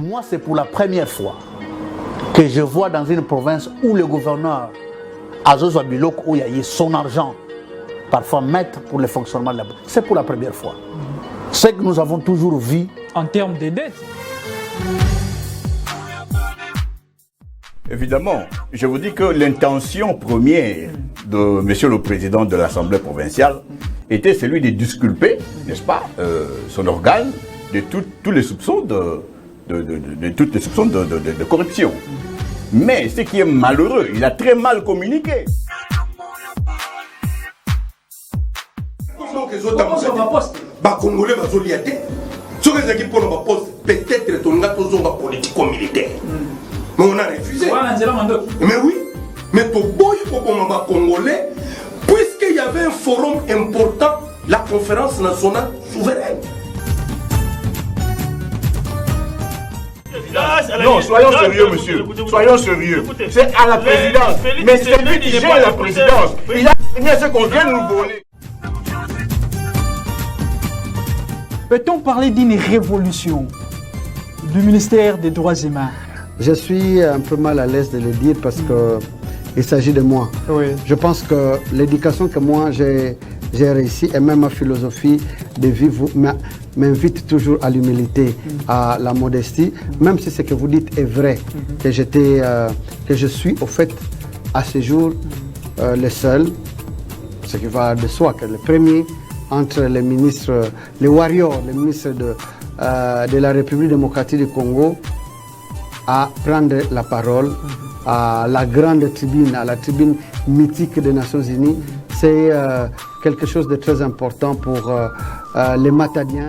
Moi, c'est pour la première fois que je vois dans une province où le gouverneur Azozo Bilok, où il y a eu son argent, parfois mettre pour le fonctionnement de la banque. C'est pour la première fois. Ce que nous avons toujours vu. En termes de dettes. Évidemment, je vous dis que l'intention première de Monsieur le Président de l'Assemblée provinciale était celui de disculper, n'est-ce pas, son organe de tous les soupçons de corruption. Mais ce qui est malheureux, il a très mal communiqué. Congolais peut-être ton politico-militaire. Mais on a refusé. Mais oui, mais pour Congolais, puisqu'il y avait un forum important, la conférence nationale souveraine. Non, soyons sérieux, monsieur. Soyons sérieux. C'est à la présidence. Mais c'est lui qui gère la présidence. Il a signé ce qu'on vient de nous voler. Peut-on parler d'une révolution du ministère des Droits humains? Je suis un peu mal à l'aise de le dire parce qu'il s'agit de moi. Oui. Je pense que l'éducation que moi j'ai réussi et même ma philosophie de vivre m'invite toujours à l'humilité, à la modestie, même si ce que vous dites est vrai, que je suis au fait à ce jour le seul, ce qui va de soi, que le premier entre les ministres, les warriors, les ministres de la République démocratique du Congo, à prendre la parole à la grande tribune, à la tribune mythique des Nations Unies. C'est quelque chose de très important pour les Matadiens.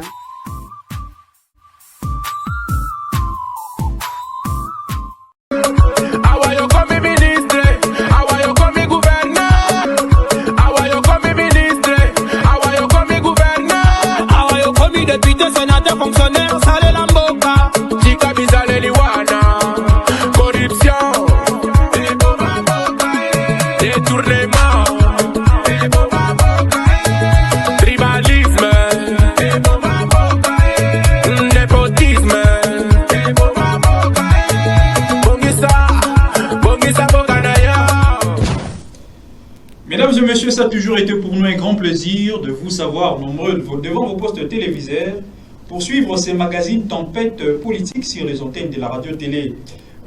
Mesdames et messieurs, ça a toujours été pour nous un grand plaisir de vous savoir nombreux devant vos postes téléviseurs pour suivre ces magazines Tempête politique sur les antennes de la radio-télé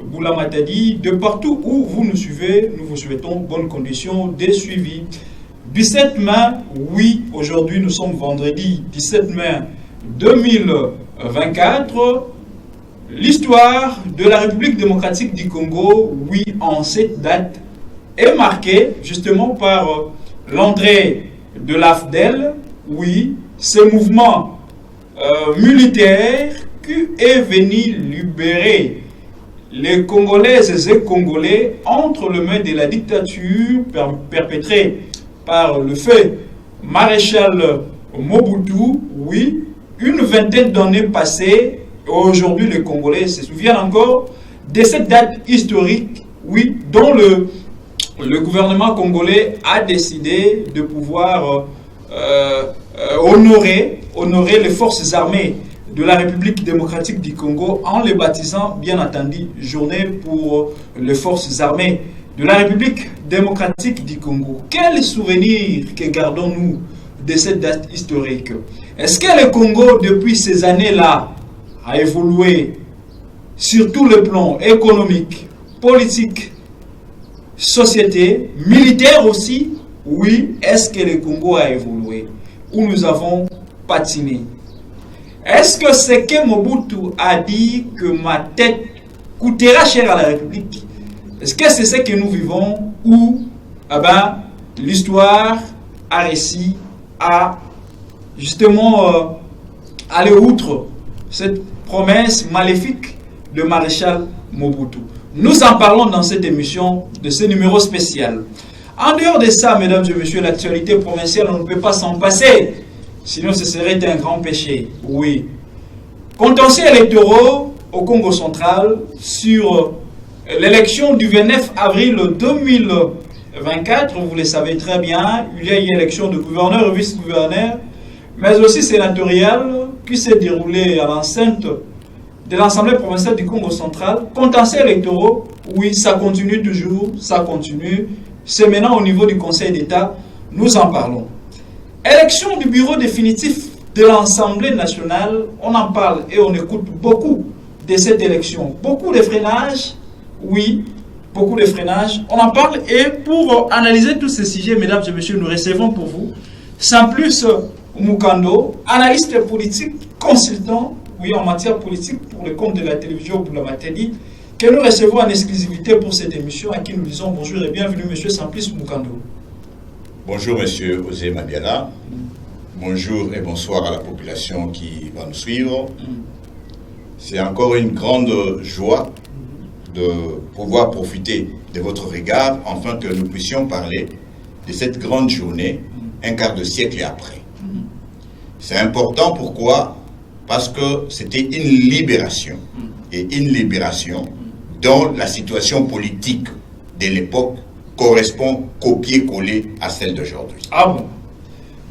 Boula Matadi. De partout où vous nous suivez, nous vous souhaitons bonnes conditions de suivi. 17 mai, oui, aujourd'hui nous sommes vendredi 17 mai 2024. L'histoire de la République démocratique du Congo, oui, en cette date, est marquée justement par l'entrée de l'AFDEL, oui, ce mouvement militaire qui est venu libérer les Congolaises et Congolais entre les mains de la dictature perpétrée par le feu maréchal Mobutu, oui, une vingtaine d'années passées. Aujourd'hui, les Congolais se souviennent encore de cette date historique, oui, dont le gouvernement congolais a décidé de pouvoir honorer les forces armées de la République démocratique du Congo en les baptisant, bien entendu, journée pour les forces armées de la République démocratique du Congo. Quel souvenir que gardons-nous de cette date historique? Est-ce que le Congo, depuis ces années-là, a évolué sur tous les plans économiques, politiques, société, militaire aussi? Oui, est-ce que le Congo a évolué ou nous avons patiné? Est-ce que ce que Mobutu a dit que ma tête coûtera cher à la République, est-ce que c'est ce que nous vivons ou l'histoire a réussi à justement aller outre cette promesse maléfique de maréchal Mobutu? Nous en parlons dans cette émission de ce numéro spécial. En dehors de ça, mesdames et messieurs, l'actualité provinciale, on ne peut pas s'en passer. Sinon, ce serait un grand péché. Oui. Contentieux électoraux au Congo central sur l'élection du 29 avril 2024. Vous le savez très bien, il y a eu élection de gouverneur et vice-gouverneur, mais aussi sénatoriale qui s'est déroulée à l'enceinte de l'Assemblée provinciale du Congo central. Contentieux électoraux, oui, ça continue toujours, ça continue. C'est maintenant au niveau du Conseil d'État, nous en parlons. Élection du bureau définitif de l'Assemblée nationale, on en parle et on écoute beaucoup de cette élection. Beaucoup de freinages, oui, beaucoup de freinages. On en parle et pour analyser tous ces sujets, mesdames et messieurs, nous recevons pour vous Simplice Mukando, analyste politique, consultant, oui, en matière politique pour le compte de la télévision Boulamateli, que nous recevons en exclusivité pour cette émission, à qui nous disons bonjour et bienvenue, monsieur Simplice Mukando. Bonjour, monsieur Osé Madiala. Bonjour et bonsoir à la population qui va nous suivre. C'est encore une grande joie de pouvoir profiter de votre regard, afin que nous puissions parler de cette grande journée, un quart de siècle et après. C'est important, pourquoi? Parce que c'était une libération, et une libération dont la situation politique de l'époque correspond copier-coller à celle d'aujourd'hui. Ah bon?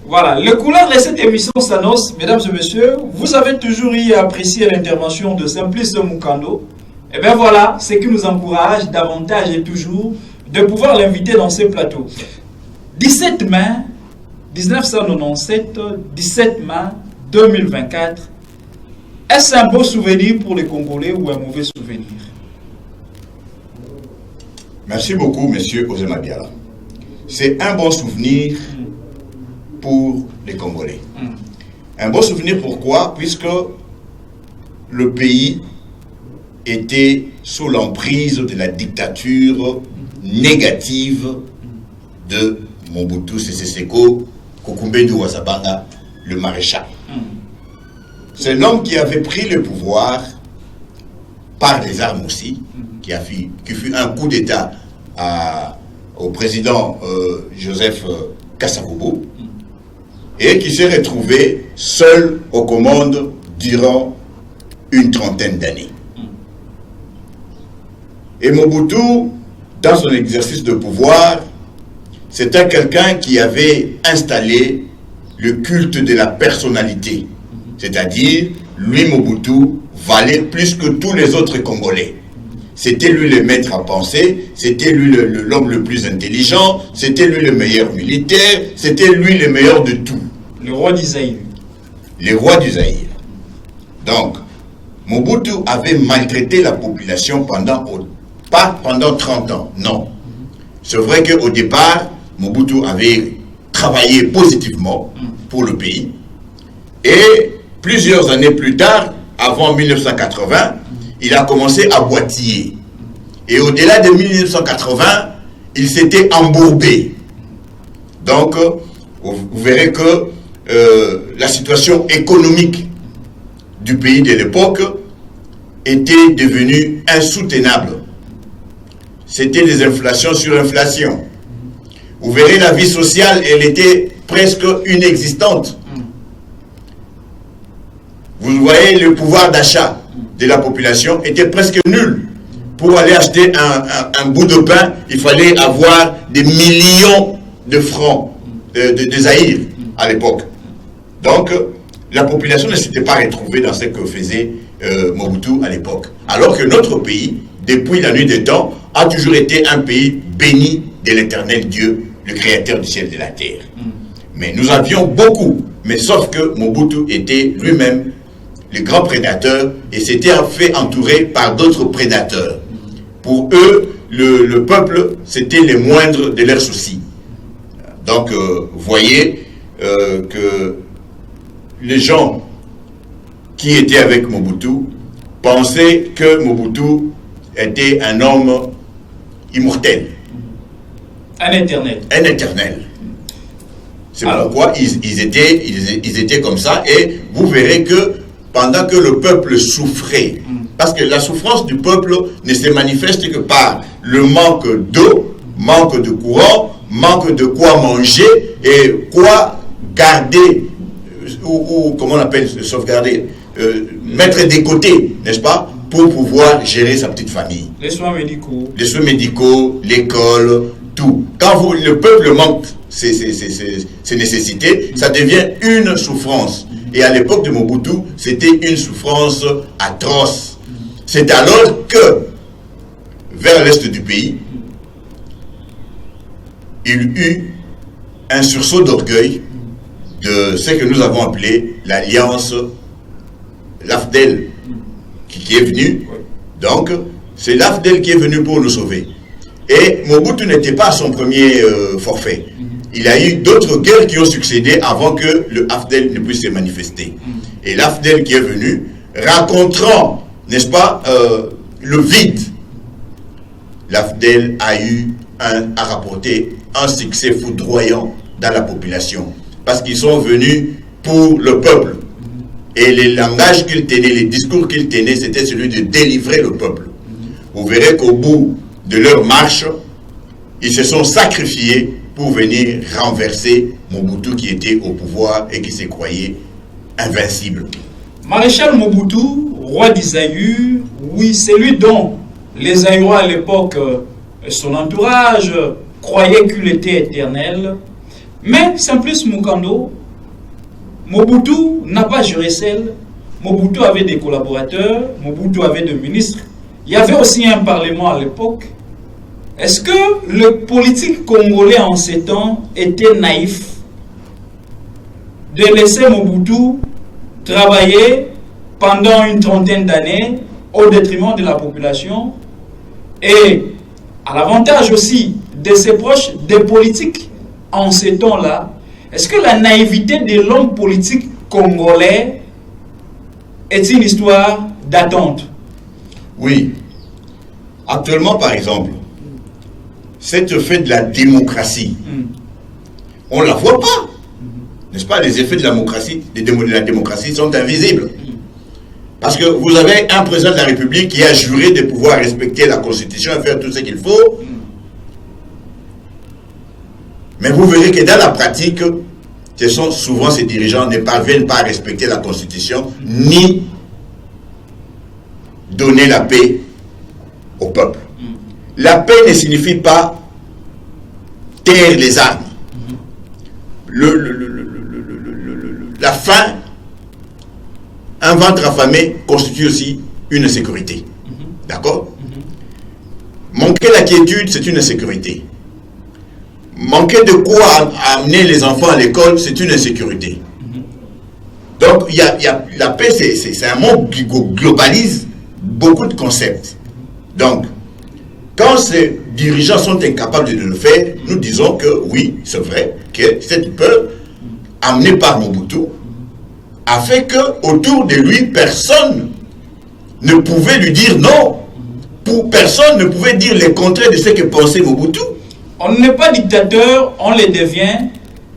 Voilà, le couleur de cette émission s'annonce, mesdames et messieurs. Vous avez toujours eu à apprécier l'intervention de Simplice Mukando. Et bien voilà, ce qui nous encourage davantage et toujours de pouvoir l'inviter dans ce plateau. 17 mai 1997, 17 mai 2024. Est-ce un beau souvenir pour les Congolais ou un mauvais souvenir? Merci beaucoup, monsieur Osé Madiala. C'est un bon souvenir pour les Congolais. Un bon souvenir pourquoi? Puisque le pays était sous l'emprise de la dictature négative de Mobutu Sese Seko Kukumbedu Wazabanga, le maréchal. C'est l'homme qui avait pris le pouvoir par les armes aussi, qui fut un coup d'État au président Joseph Kasavubu, et qui s'est retrouvé seul aux commandes durant une trentaine d'années. Et Mobutu, dans son exercice de pouvoir, c'était quelqu'un qui avait installé le culte de la personnalité. C'est-à-dire, lui, Mobutu, valait plus que tous les autres Congolais. C'était lui le maître à penser, c'était lui l'homme le plus intelligent, c'était lui le meilleur militaire, c'était lui le meilleur de tout. Le roi du Zaïre. Le roi du Zaïre. Donc, Mobutu avait maltraité la population pas pendant 30 ans, non. C'est vrai qu'au départ, Mobutu avait travaillé positivement pour le pays. Et plusieurs années plus tard, avant 1980, il a commencé à boitiller. Et au-delà de 1980, il s'était embourbé. Donc, vous verrez que la situation économique du pays de l'époque était devenue insoutenable. C'était des inflations sur inflation. Vous verrez, la vie sociale, elle était presque inexistante. Vous voyez, le pouvoir d'achat de la population était presque nul. Pour aller acheter un bout de pain, il fallait avoir des millions de francs de Zaïre à l'époque. Donc, la population ne s'était pas retrouvée dans ce que faisait Mobutu à l'époque. Alors que notre pays, depuis la nuit des temps, a toujours été un pays béni de l'éternel Dieu, le créateur du ciel et de la terre. Mais nous avions beaucoup, mais sauf que Mobutu était lui-même le grand prédateur et s'était fait entourer par d'autres prédateurs. Pour eux, le peuple, c'était les moindres de leurs soucis. Donc, vous voyez que les gens qui étaient avec Mobutu pensaient que Mobutu était un homme immortel. Un éternel. Un éternel. C'est pourquoi ils étaient comme ça. Et vous verrez que pendant que le peuple souffrait, parce que la souffrance du peuple ne se manifeste que par le manque d'eau, manque de courant, manque de quoi manger et quoi garder, ou comment on appelle sauvegarder, mettre des côtés, n'est-ce pas, pour pouvoir gérer sa petite famille. Les soins médicaux. Les soins médicaux, l'école, tout. Quand le peuple manque ces nécessités, ça devient une souffrance. Et à l'époque de Mobutu, c'était une souffrance atroce. C'est alors que, vers l'est du pays, il eut un sursaut d'orgueil de ce que nous avons appelé l'alliance l'AFDEL qui est venu. Donc, c'est l'AFDEL qui est venu pour nous sauver. Et Mobutu n'était pas à son premier forfait. Il y a eu d'autres guerres qui ont succédé avant que le AFDEL ne puisse se manifester. Et l'AFDEL qui est venu, racontant, n'est-ce pas, le vide, l'AFDEL a rapporté un succès foudroyant dans la population. Parce qu'ils sont venus pour le peuple. Et les langages qu'ils tenaient, les discours qu'ils tenaient, c'était celui de délivrer le peuple. Vous verrez qu'au bout de leur marche, ils se sont sacrifiés pour venir renverser Mobutu qui était au pouvoir et qui se croyait invincible. Maréchal Mobutu, roi des Zaïre, oui, c'est lui dont les Zaïrois à l'époque, son entourage, croyaient qu'il était éternel. Mais Simplice Mukando, Mobutu n'a pas juré seul. Mobutu avait des collaborateurs, Mobutu avait des ministres. Il y avait aussi un parlement à l'époque. Est-ce que le politique congolais en ces temps était naïf de laisser Mobutu travailler pendant une trentaine d'années au détriment de la population et à l'avantage aussi de ses proches, des politiques en ces temps-là? Est-ce que la naïveté de l'homme politique congolais est une histoire d'attente? Oui. Actuellement, par exemple, cette fait de la démocratie, on ne la voit pas. N'est-ce pas? Les effets de la démocratie sont invisibles. Parce que vous avez un président de la République qui a juré de pouvoir respecter la Constitution et faire tout ce qu'il faut. Mais vous verrez que dans la pratique, ce sont souvent ces dirigeants ne parviennent pas à respecter la Constitution ni donner la paix au peuple. La paix ne signifie pas taire les armes. La faim, un ventre affamé constitue aussi une insécurité. D'accord? Manquer la quiétude, c'est une insécurité. Manquer de quoi amener les enfants à l'école, c'est une insécurité. Donc, la paix, c'est un mot qui globalise beaucoup de concepts. Donc, quand ces dirigeants sont incapables de le faire, nous disons que oui, c'est vrai, que cette peur amenée par Mobutu a fait que autour de lui, personne ne pouvait lui dire non. Personne ne pouvait dire le contraire de ce que pensait Mobutu. On n'est pas dictateur, on le devient.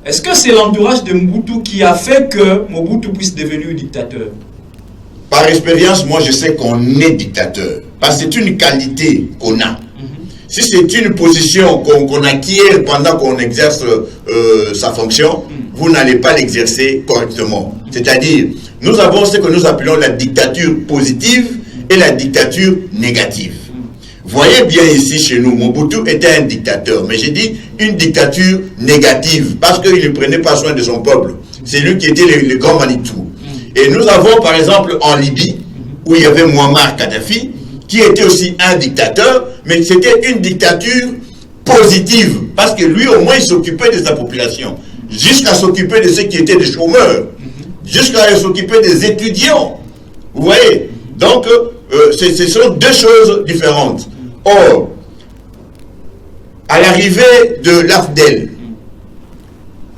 Est-ce que c'est l'entourage de Mobutu qui a fait que Mobutu puisse devenir dictateur? Par expérience, moi je sais qu'on est dictateur. Parce que c'est une qualité qu'on a. Si c'est une position qu'on acquiert pendant qu'on exerce sa fonction, vous n'allez pas l'exercer correctement. C'est-à-dire, nous avons ce que nous appelons la dictature positive et la dictature négative. Voyez bien ici chez nous, Mobutu était un dictateur, mais j'ai dit une dictature négative, parce qu'il ne prenait pas soin de son peuple. C'est lui qui était le grand Manitou. Et nous avons par exemple en Libye, où il y avait Muammar Kadhafi, qui était aussi un dictateur, mais c'était une dictature positive, parce que lui au moins il s'occupait de sa population, jusqu'à s'occuper de ceux qui étaient des chômeurs, jusqu'à s'occuper des étudiants. Vous voyez? Donc, ce sont deux choses différentes. Or, à l'arrivée de l'AFDEL,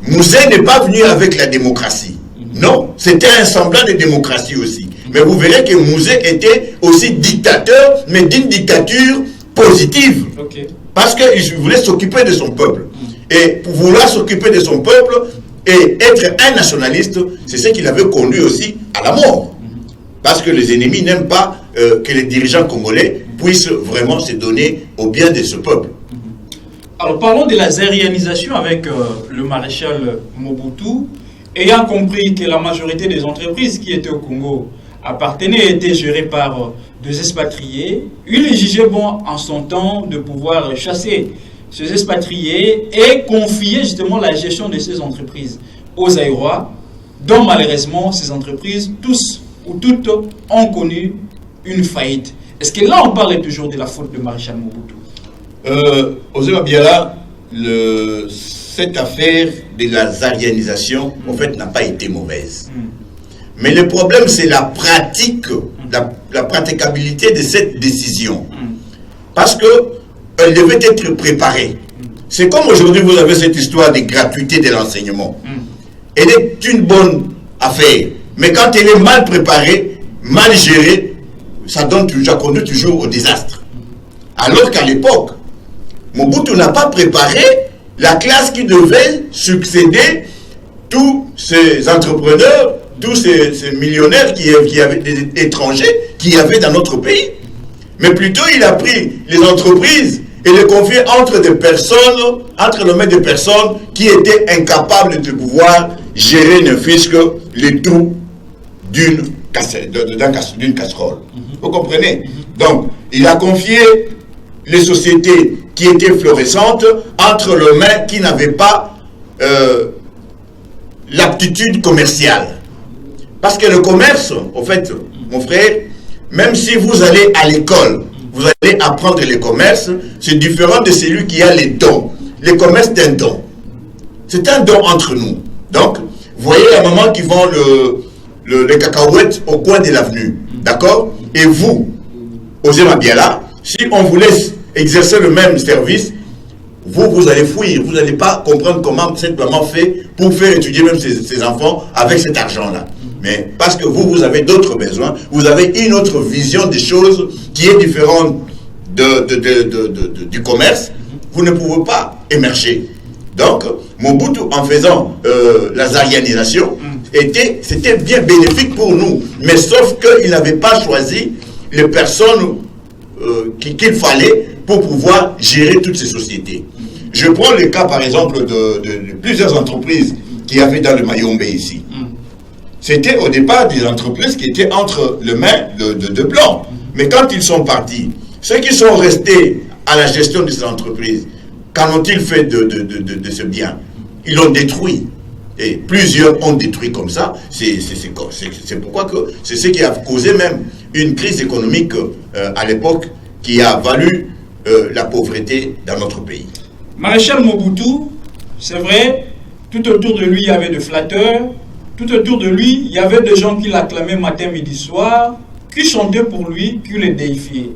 Mouzé n'est pas venu avec la démocratie. Non, c'était un semblant de démocratie aussi. Mais vous verrez que Mouzé était aussi dictateur, mais d'une dictature positive. Parce qu'il voulait s'occuper de son peuple. Et pour vouloir s'occuper de son peuple et être un nationaliste, c'est ce qui l'avait conduit aussi à la mort. Parce que les ennemis n'aiment pas que les dirigeants congolais puissent vraiment se donner au bien de ce peuple. Alors parlons de la zaïrianisation avec le maréchal Mobutu. Ayant compris que la majorité des entreprises qui étaient au Congo appartenaient et étaient gérées par des expatriés, il jugeait bon en son temps de pouvoir chasser ces expatriés et confier justement la gestion de ces entreprises aux Zaïrois. dont malheureusement ces entreprises, tous ou toutes, ont connu une faillite. Est-ce que là on parle toujours de la faute de Maréchal Mobutu? Ozema Biala, cette affaire de la zarianisation, en fait, n'a pas été mauvaise. Mais le problème, c'est la pratique, la praticabilité de cette décision. Parce qu'elle devait être préparée. C'est comme aujourd'hui, vous avez cette histoire de gratuité de l'enseignement. Elle est une bonne affaire. Mais quand elle est mal préparée, mal gérée, ça conduit toujours au désastre. Alors qu'à l'époque, Mobutu n'a pas préparé la classe qui devait succéder tous ces entrepreneurs, tous ces millionnaires qui avaient des étrangers qui y avaient dans notre pays. Mais plutôt, il a pris les entreprises et les confié entre des personnes, entre les mains de personnes qui étaient incapables de pouvoir gérer ne fût-ce que le tout d'une casserole. Vous comprenez? Donc, il a confié les sociétés qui étaient florissantes entre les mains qui n'avaient pas l'aptitude commerciale. Parce que le commerce, en fait, mon frère, même si vous allez à l'école, vous allez apprendre le commerce, c'est différent de celui qui a les dons. Le commerce est un don. C'est un don entre nous. Donc, vous voyez la maman qui vend les cacahuètes au coin de l'avenue. D'accord? Et vous, Ozema Biala, si on vous laisse exercer le même service, vous allez fuir. Vous n'allez pas comprendre comment cette maman fait pour faire étudier même ses enfants avec cet argent-là. Mais parce que vous avez d'autres besoins, vous avez une autre vision des choses qui est différente du commerce, vous ne pouvez pas émerger. Donc, Mobutu, en faisant la zarianisation, c'était bien bénéfique pour nous. Mais sauf qu'il n'avait pas choisi les personnes qu'il fallait pour pouvoir gérer toutes ces sociétés. Je prends le cas, par exemple, de plusieurs entreprises qu'il y avait dans le Mayombe ici. C'était au départ des entreprises qui étaient entre les mains de Blancs. Mais quand ils sont partis, ceux qui sont restés à la gestion de ces entreprises, qu'en ont-ils fait de ce bien? Ils l'ont détruit. Et plusieurs ont détruit comme ça. C'est pourquoi c'est ce qui a causé même une crise économique à l'époque qui a valu la pauvreté dans notre pays. Maréchal Mobutu, c'est vrai, tout autour de lui il y avait des flatteurs, tout autour de lui il y avait des gens qui l'acclamaient matin, midi, soir, qui chantaient pour lui, qui le déifiaient.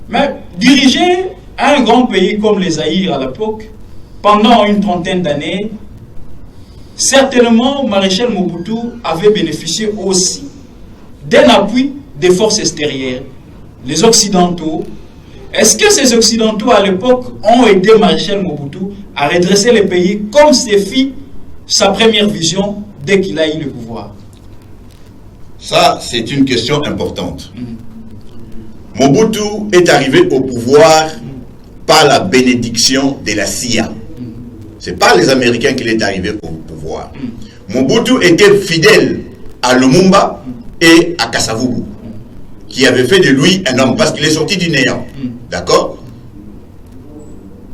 Mais diriger un grand pays comme les Zaïre à l'époque, pendant une trentaine d'années, certainement Maréchal Mobutu avait bénéficié aussi d'un appui des forces extérieures, les Occidentaux. Est-ce que ces Occidentaux à l'époque ont aidé Maréchal Mobutu à redresser le pays comme c'est fit sa première vision dès qu'il a eu le pouvoir? Ça, c'est une question importante. Mobutu est arrivé au pouvoir par la bénédiction de la CIA. Ce n'est pas les Américains qui est arrivé au pouvoir. Mobutu était fidèle à Lumumba et à Kasavubu, qui avait fait de lui un homme, parce qu'il est sorti du néant. D'accord?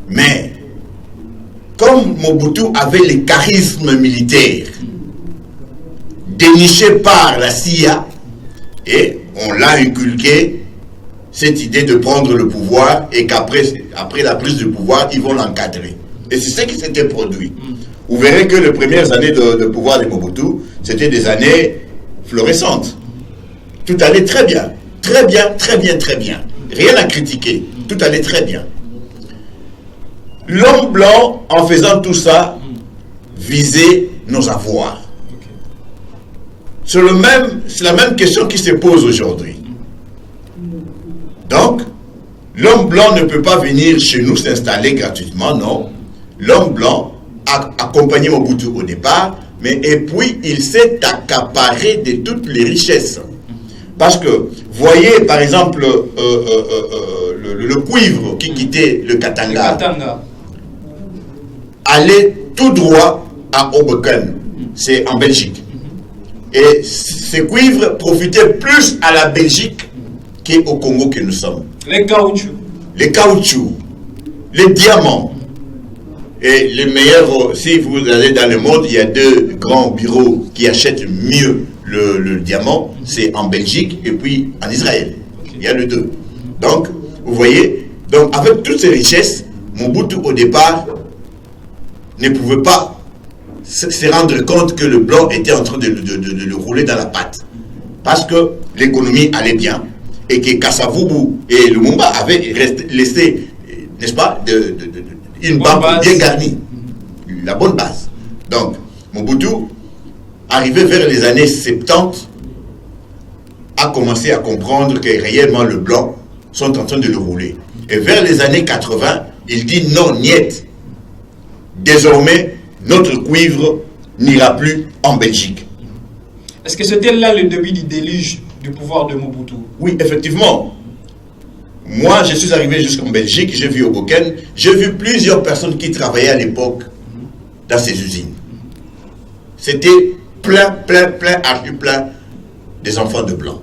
Mais, comme Mobutu avait le charisme militaire déniché par la CIA, et on l'a inculqué cette idée de prendre le pouvoir et qu'après la prise du pouvoir, ils vont l'encadrer. Et c'est ce qui s'était produit. Vous verrez que les premières années de pouvoir de Mobutu, c'était des années florissantes. Tout allait très bien. Très bien, très bien, très bien. Rien à critiquer. Tout allait très bien. L'homme blanc, en faisant tout ça, visait nos avoirs. C'est la même question qui se pose aujourd'hui. Donc, l'homme blanc ne peut pas venir chez nous s'installer gratuitement, non. L'homme blanc a accompagné Mobutu au départ, et puis il s'est accaparé de toutes les richesses. Parce que, voyez par exemple le cuivre qui quittait le Katanga, allait tout droit à Hoboken, c'est en Belgique. Et ce cuivre profitait plus à la Belgique qu'au Congo que nous sommes. Les caoutchoucs. Les caoutchoucs, les diamants, Et les meilleurs, si vous allez dans le monde, il y a 2 grands bureaux qui achètent mieux le diamant, c'est en Belgique et puis en Israël. Il y a les 2. Donc, vous voyez, donc avec toutes ces richesses, Mobutu au départ ne pouvait pas se rendre compte que le blanc était en train de le rouler dans la patte. Parce que l'économie allait bien et que Kasavubu et Lumumba avaient laissé, n'est-ce pas, une banque bien garnie, la bonne base. Donc, Mobutu, arrivé vers les années 70, a commencé à comprendre que réellement le blanc sont en train de le rouler. Et vers les années 80, il dit non, niet. Désormais, notre cuivre n'ira plus en Belgique. Est-ce que c'était là le début du déluge du pouvoir de Mobutu? Oui, effectivement. Moi, je suis arrivé jusqu'en Belgique, j'ai vu Hoboken, j'ai vu plusieurs personnes qui travaillaient à l'époque dans ces usines. C'était plein, archi plein des enfants de blancs.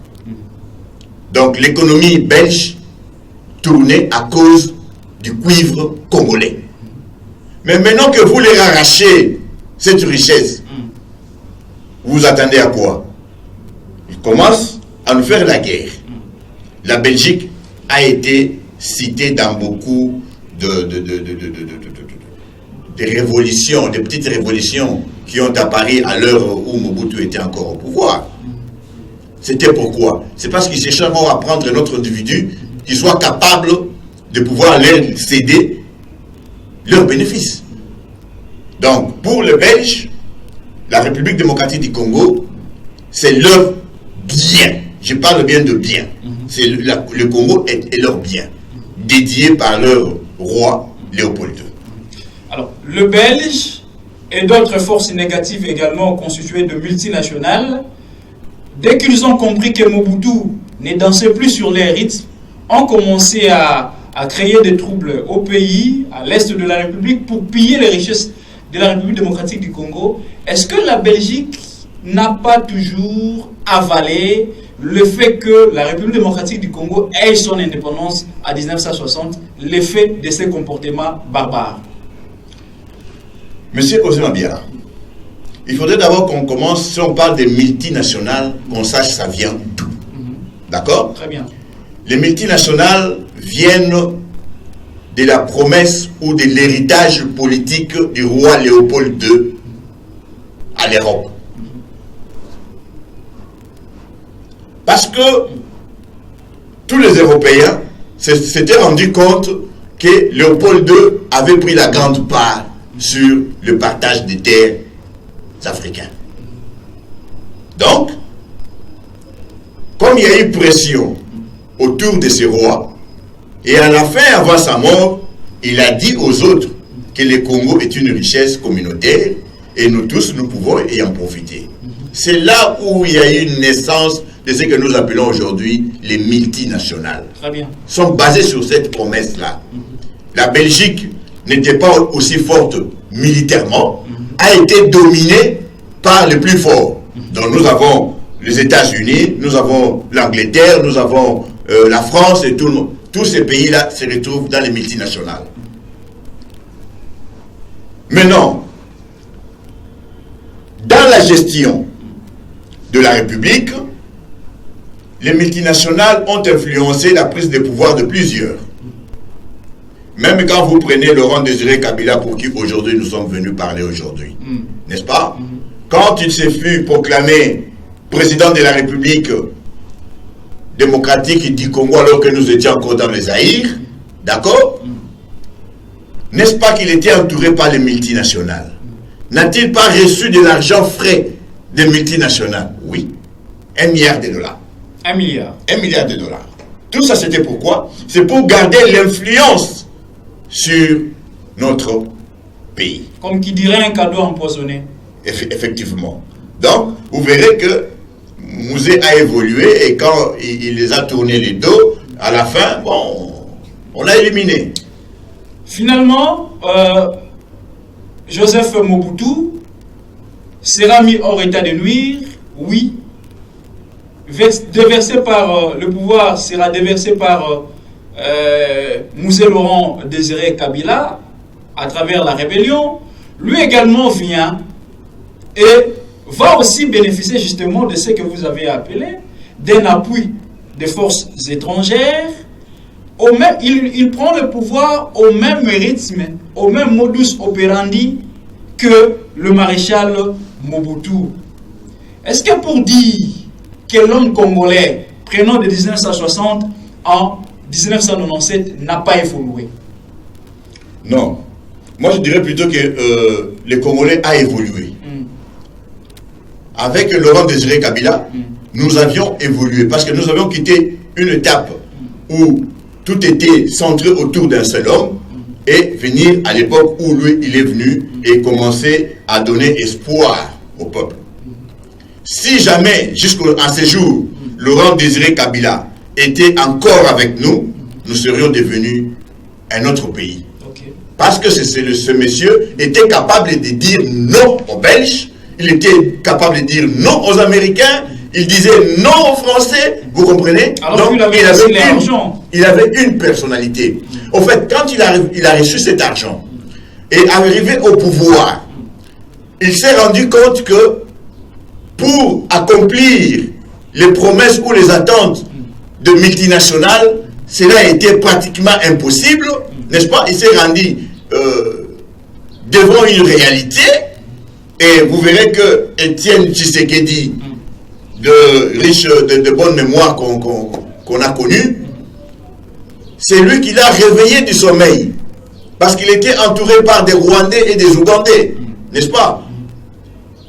Donc l'économie belge tournait à cause du cuivre congolais. Mais maintenant que vous les arrachez cette richesse, vous attendez à quoi? Ils commencent à nous faire la guerre. La Belgique a été citée dans beaucoup de révolutions, de petites révolutions qui ont apparu à l'heure où Mobutu était encore au pouvoir. C'était pourquoi? C'est parce qu'ils cherchaient à prendre notre individu qui soit capable de pouvoir leur céder leurs bénéfices. Donc, pour les Belges, la République démocratique du Congo, c'est leur bien. Je parle bien de bien. C'est le Congo est leur bien, dédié par leur roi Léopold II. Alors, le Belge et d'autres forces négatives également constituées de multinationales, dès qu'ils ont compris que Mobutu ne dansait plus sur les rythmes, ont commencé à créer des troubles au pays, à l'est de la République, pour piller les richesses de la République démocratique du Congo. Est-ce que la Belgique n'a pas toujours avalé le fait que la République démocratique du Congo ait son indépendance à 1960, l'effet de ces comportements barbares? Monsieur Ozemabia, il faudrait d'abord qu'on commence, si on parle des multinationales, qu'on sache ça vient d'où. D'accord? Très bien. Les multinationales viennent de la promesse ou de l'héritage politique du roi Léopold II à l'Europe. Parce que tous les Européens s'étaient rendus compte que Léopold II avait pris la grande part sur le partage des terres africaines. Donc, comme il y a eu pression autour de ces rois, et à la fin, avant sa mort, il a dit aux autres que le Congo est une richesse communautaire et nous tous, nous pouvons y en profiter. C'est là où il y a eu une naissance de ce que nous appelons aujourd'hui les multinationales. Très bien. Sont basées sur cette promesse-là. La Belgique n'était pas aussi forte militairement, a été dominée par les plus forts. Donc nous avons les États-Unis, nous avons l'Angleterre, nous avons la France et tout le monde. Tous ces pays-là se retrouvent dans les multinationales. Maintenant, dans la gestion de la République, les multinationales ont influencé la prise de pouvoir de plusieurs. Même quand vous prenez Laurent Désiré Kabila, pour qui aujourd'hui nous sommes venus parler aujourd'hui, n'est-ce pas? Quand il s'est fait proclamer président de la République démocratique du Congo alors que nous étions encore dans les Zaïre, d'accord? N'est-ce pas qu'il était entouré par les multinationales? N'a-t-il pas reçu de l'argent frais des multinationales? Oui. $1 milliard. 1 milliard. 1 milliard de dollars. Tout ça, c'était pourquoi? C'est pour garder l'influence sur notre pays. Comme qui dirait un cadeau empoisonné. Effectivement. Donc, vous verrez que Mouzé a évolué et quand il les a tournés les dos, à la fin, bon, on l'a éliminé. Finalement, Joseph Mobutu sera mis hors état de nuire, oui. Déversé par le pouvoir sera déversé par Mouzé Laurent Désiré Kabila à travers la rébellion, lui également vient et va aussi bénéficier justement de ce que vous avez appelé d'un appui des forces étrangères. Il prend le pouvoir au même rythme, au même modus operandi que le maréchal Mobutu. Est-ce que pour dire que l'homme congolais, prenant de 1960 en 1997, n'a pas évolué? Non. Moi, je dirais plutôt que le Congolais a évolué. Avec Laurent Désiré Kabila, nous avions évolué parce que nous avions quitté une étape où tout était centré autour d'un seul homme et venir à l'époque où lui, il est venu et commencer à donner espoir au peuple. Si jamais, jusqu'à ce jour, Laurent Désiré Kabila était encore avec nous, nous serions devenus un autre pays. Parce que ce monsieur était capable de dire non aux Belges, il était capable de dire non aux Américains, il disait non aux Français, vous comprenez? Alors donc il avait une personnalité. Au fait, quand il a reçu cet argent et arrivé au pouvoir, il s'est rendu compte que pour accomplir les promesses ou les attentes de multinationales, cela était pratiquement impossible, n'est-ce pas? Il s'est rendu devant une réalité et vous verrez que Étienne Tshisekedi, de bonne mémoire qu'on a connu, c'est lui qui l'a réveillé du sommeil parce qu'il était entouré par des Rwandais et des Ougandais, n'est-ce pas?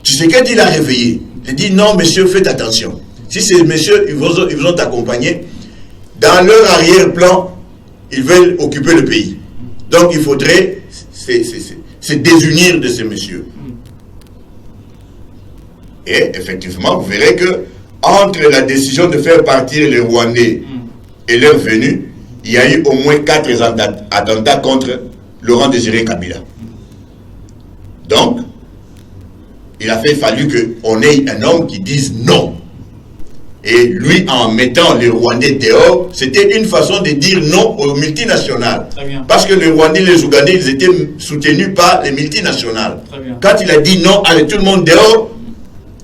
Tshisekedi l'a réveillé. Il dit non, monsieur, faites attention. Si ces messieurs ils vous ont accompagné, dans leur arrière-plan, ils veulent occuper le pays. Donc il faudrait se désunir de ces messieurs. Et effectivement, vous verrez que entre la décision de faire partir les Rwandais et leur venue, il y a eu au moins 4 attentats contre Laurent Désiré Kabila. Donc, il a fallu qu'on ait un homme qui dise non. Et lui, en mettant les Rwandais dehors, c'était une façon de dire non aux multinationales. Parce que les Rwandais, les Ougandais, ils étaient soutenus par les multinationales. Quand il a dit non, allez tout le monde dehors,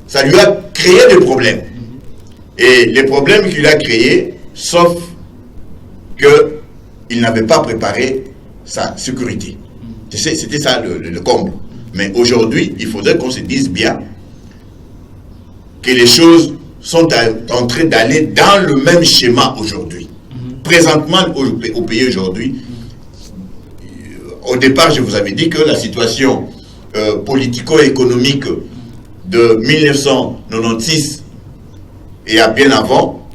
ça lui a créé des problèmes. Et les problèmes qu'il a créés, sauf qu'il n'avait pas préparé sa sécurité. C'était ça le comble. Mais aujourd'hui, il faudrait qu'on se dise bien que les choses sont en train d'aller dans le même schéma aujourd'hui. Présentement, au pays aujourd'hui, au départ, je vous avais dit que la situation politico-économique de 1996 et à bien avant,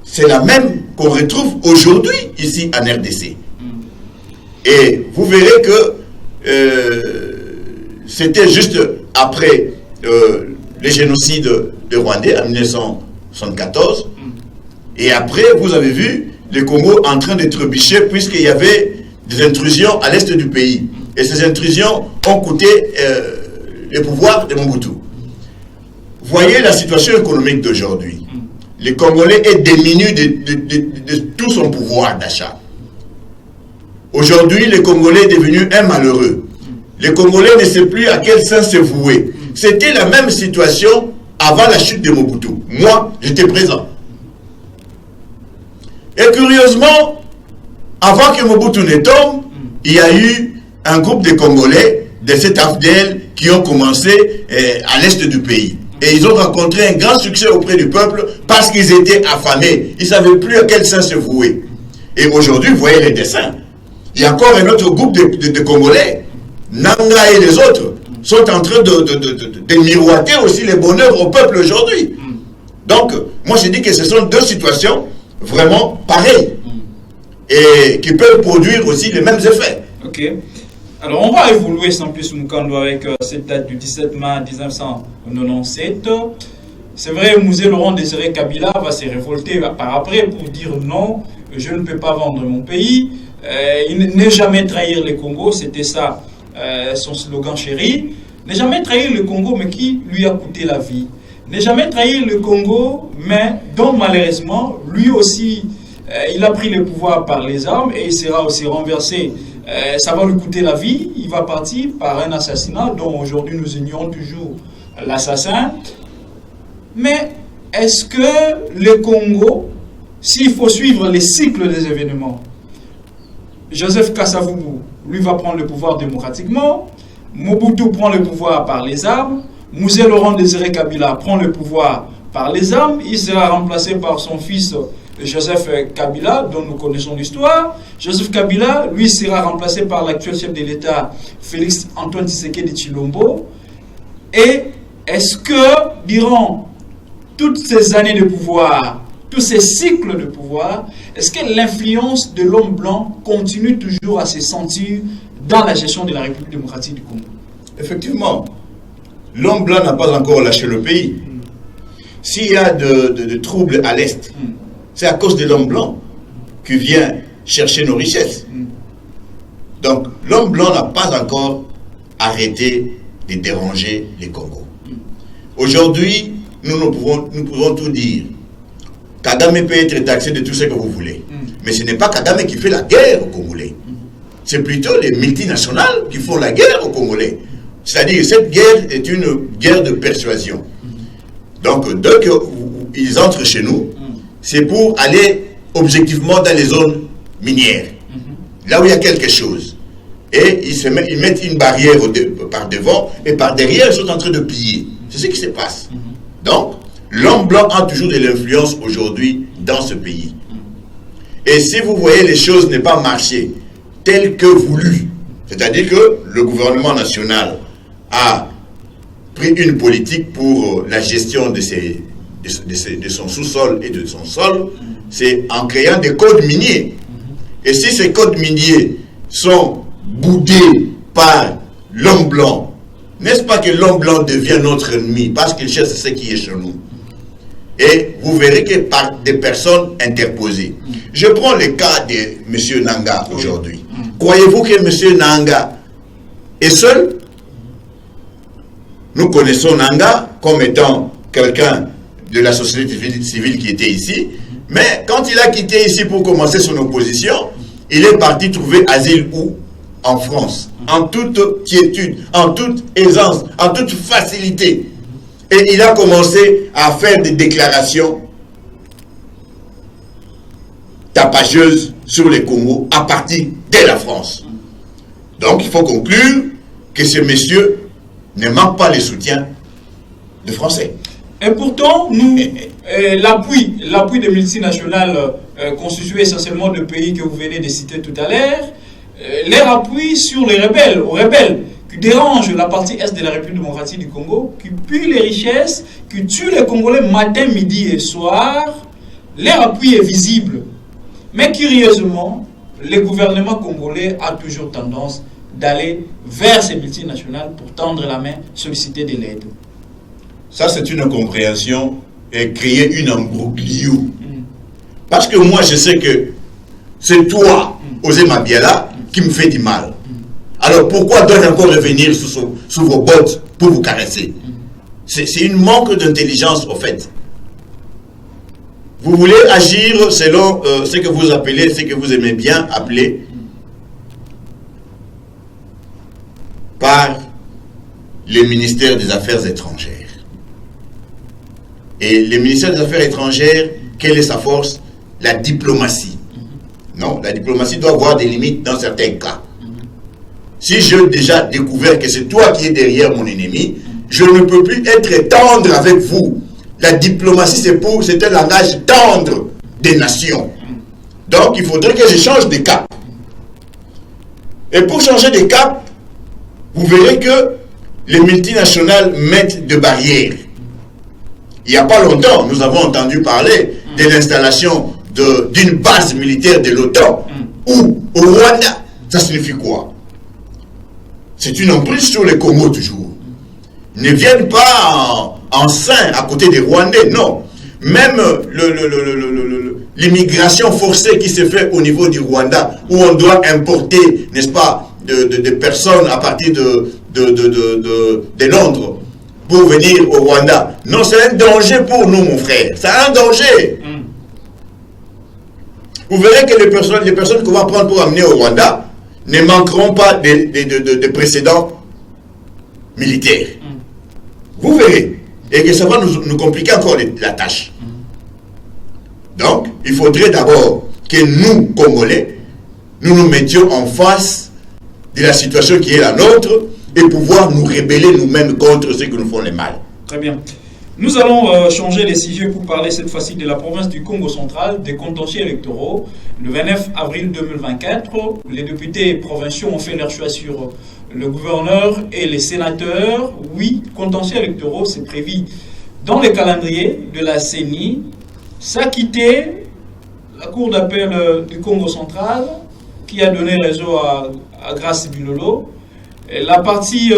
c'est la même qu'on retrouve aujourd'hui ici en RDC. Et vous verrez que c'était juste après le génocide de Rwandais en 1974. Et après, vous avez vu le Congo en train de trébucher puisqu'il y avait des intrusions à l'est du pays. Et ces intrusions ont coûté le pouvoir de Mobutu. Voyez la situation économique d'aujourd'hui. Le Congolais est démuni de tout son pouvoir d'achat. Aujourd'hui, le Congolais est devenu un malheureux. Le Congolais ne sait plus à quel sens se vouer. C'était la même situation avant la chute de Mobutu. Moi, j'étais présent. Et curieusement, avant que Mobutu ne tombe, il y a eu un groupe de Congolais de cette AFDL qui ont commencé à l'est du pays. Et ils ont rencontré un grand succès auprès du peuple parce qu'ils étaient affamés. Ils ne savaient plus à quel sens se vouer. Et aujourd'hui, vous voyez les dessins. Il y a encore un autre groupe de Congolais, Nanga et les autres, sont en train de miroiter aussi les bonheurs au peuple aujourd'hui. Donc, moi je dis que ce sont deux situations vraiment pareilles et qui peuvent produire aussi les mêmes effets. Ok. Alors on va évoluer sans plus Mukando avec cette date du 17 mai 1997. C'est vrai, Musée Laurent Désiré Kabila va se révolter par après pour dire non, je ne peux pas vendre mon pays. Il n'est jamais trahir le Congo, c'était ça son slogan chéri. Ne jamais trahir le Congo, mais qui lui a coûté la vie. Ne jamais trahir le Congo, mais dont malheureusement, lui aussi il a pris le pouvoir par les armes et il sera aussi renversé. Ça va lui coûter la vie. Il va partir par un assassinat dont aujourd'hui nous ignorons toujours l'assassin. Mais est-ce que le Congo, s'il faut suivre les cycles des événements, Joseph Kasavubu, lui, va prendre le pouvoir démocratiquement, Mobutu prend le pouvoir par les armes, Mouzé Laurent Désiré Kabila prend le pouvoir par les armes, il sera remplacé par son fils Joseph Kabila, dont nous connaissons l'histoire. Joseph Kabila, lui, sera remplacé par l'actuel chef de l'État, Félix Antoine Tshisekedi Tshilombo. Et est-ce que, durant toutes ces années de pouvoir, tous ces cycles de pouvoir, est-ce que l'influence de l'homme blanc continue toujours à se sentir dans la gestion de la République démocratique du Congo? Effectivement, l'homme blanc n'a pas encore lâché le pays. S'il y a de troubles à l'Est, c'est à cause de l'homme blanc qui vient chercher nos richesses. Donc, l'homme blanc n'a pas encore arrêté de déranger les Congos. Aujourd'hui, nous pouvons tout dire. Kagame peut être taxé de tout ce que vous voulez. Mais ce n'est pas Kagame qui fait la guerre aux Congolais. C'est plutôt les multinationales qui font la guerre aux Congolais. C'est-à-dire que cette guerre est une guerre de persuasion. Donc, dès qu'ils entrent chez nous, c'est pour aller objectivement dans les zones minières. Là où il y a quelque chose. Et ils mettent une barrière par devant et par derrière, ils sont en train de piller. C'est ce qui se passe. Donc, l'homme blanc a toujours de l'influence aujourd'hui dans ce pays. Et si vous voyez les choses ne pas marcher telles que voulues, c'est-à-dire que le gouvernement national a pris une politique pour la gestion de son sous-sol et de son sol, c'est en créant des codes miniers. Et si ces codes miniers sont boudés par l'homme blanc, n'est-ce pas que l'homme blanc devient notre ennemi parce qu'il cherche ce qui est chez nous? Et vous verrez que par des personnes interposées. Je prends le cas de M. Nanga aujourd'hui. Croyez-vous que M. Nanga est seul? Nous connaissons Nanga comme étant quelqu'un de la société civile qui était ici. Mais quand il a quitté ici pour commencer son opposition, il est parti trouver asile où? En France. En toute quiétude, en toute aisance, en toute facilité. Et il a commencé à faire des déclarations tapageuses sur les Congo à partir de la France. Donc il faut conclure que ce monsieur ne manque pas le soutien des Français. Et pourtant, nous, l'appui des multinationales constitué essentiellement de pays que vous venez de citer tout à l'heure, leur appui sur les rebelles, aux rebelles, qui dérangent la partie est de la République démocratique du Congo, qui pillent les richesses, qui tuent les Congolais matin, midi et soir, leur appui est visible. Mais curieusement, le gouvernement congolais a toujours tendance d'aller vers ces multinationales pour tendre la main, solliciter de l'aide. Ça, c'est une incompréhension et créer une embrouille. Parce que moi, je sais que c'est toi, Osé Mabiala, qui me fait du mal. Alors pourquoi dois-je encore revenir sous vos bottes pour vous caresser? C'est une manque d'intelligence, au fait. Vous voulez agir selon ce que vous appelez, ce que vous aimez bien appeler par le ministère des Affaires étrangères. Et le ministère des Affaires étrangères, quelle est sa force? La diplomatie. Non, la diplomatie doit avoir des limites dans certains cas. Si j'ai déjà découvert que c'est toi qui es derrière mon ennemi, je ne peux plus être tendre avec vous. La diplomatie, c'est un langage tendre des nations. Donc, il faudrait que je change de cap. Et pour changer de cap, vous verrez que les multinationales mettent des barrières. Il n'y a pas longtemps, nous avons entendu parler de l'installation d'une base militaire de l'OTAN. Où? Au Rwanda. Ça signifie quoi? C'est une emprise sur les Congo toujours. Ne viennent pas en sein à côté des Rwandais, non. Même l'immigration forcée qui se fait au niveau du Rwanda, où on doit importer, n'est-ce pas, de personnes à partir de Londres pour venir au Rwanda. Non, c'est un danger pour nous, mon frère. C'est un danger. vous verrez que les personnes qu'on va prendre pour amener au Rwanda ne manqueront pas de précédents militaires. Vous verrez. Et que ça va nous compliquer encore la tâche. Donc, il faudrait d'abord que nous, Congolais, nous mettions en face de la situation qui est la nôtre et pouvoir nous rebeller nous-mêmes contre ceux qui nous font le mal. Très bien. Nous allons changer les sujets pour parler cette fois-ci de la province du Congo central, des contentieux électoraux. Le 29 avril 2024, les députés provinciaux ont fait leur choix sur le gouverneur et les sénateurs. Oui, contentieux électoraux, c'est prévu dans le calendrier de la CENI. Ça a quitté la Cour d'appel du Congo central, qui a donné raison à Grace Bilolo. Et la partie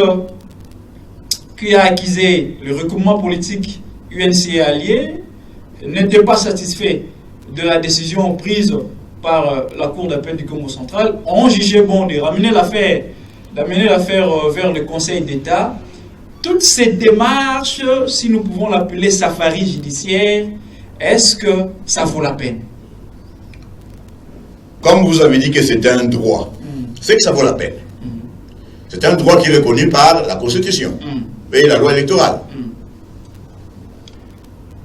qui a accusé le recoupement politique UNC allié n'était pas satisfait de la décision prise par la Cour d'appel du Congo central. On jugeait bon de ramener l'affaire vers le Conseil d'État. Toutes ces démarches, si nous pouvons l'appeler safari judiciaire, est-ce que ça vaut la peine? Comme vous avez dit que c'est un droit, c'est que ça vaut la peine. C'est un droit qui est reconnu par la Constitution et la loi électorale.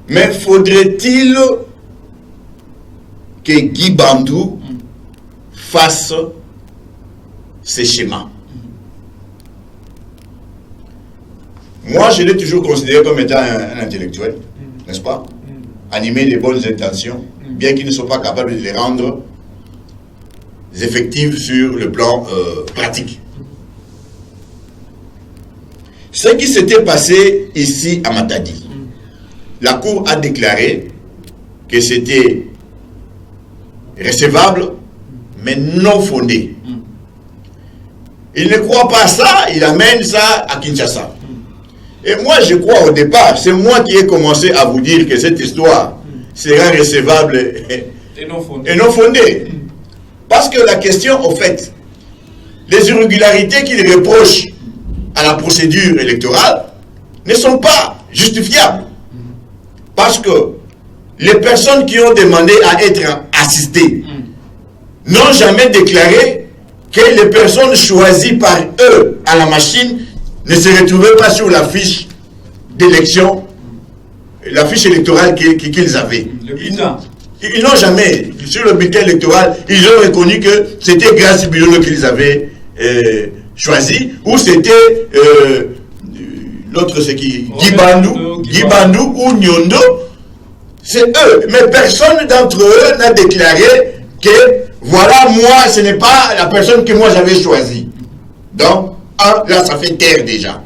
Mais faudrait-il que Guy Bandou fasse ces schémas? Moi, je l'ai toujours considéré comme étant un intellectuel, n'est-ce pas? Animé des bonnes intentions, bien qu'il ne soit pas capable de les rendre effectives sur le plan pratique. Ce qui s'était passé ici à Matadi, la Cour a déclaré que c'était recevable, mais non fondé. Il ne croit pas ça, il amène ça à Kinshasa. Et moi, je crois au départ, c'est moi qui ai commencé à vous dire que cette histoire sera recevable et non fondée. Parce que la question, au fait, les irrégularités qu'il reproche à la procédure électorale ne sont pas justifiables. Parce que les personnes qui ont demandé à être assistées n'ont jamais déclaré que les personnes choisies par eux à la machine ne se retrouvaient pas sur la fiche d'élection, la fiche électorale qu'ils avaient. Ils n'ont jamais, sur le bulletin électoral, ils ont reconnu que c'était Grace Bilolo qu'ils avaient choisi, ou c'était l'autre, c'est qui Guy Bandou ou Nyondo. C'est eux, mais personne d'entre eux n'a déclaré que voilà, moi, ce n'est pas la personne que moi j'avais choisie. Donc, là, ça fait taire déjà.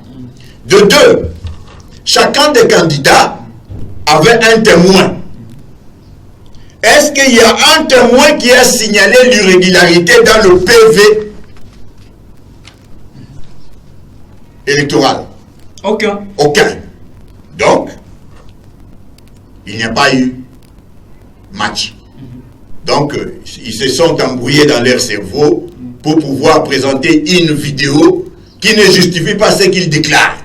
De deux, chacun des candidats avait un témoin. Est-ce qu'il y a un témoin qui a signalé l'irrégularité dans le PV électoral? Aucun. Aucun. Donc, il n'y a pas eu match. Donc, ils se sont embrouillés dans leur cerveau pour pouvoir présenter une vidéo qui ne justifie pas ce qu'ils déclarent.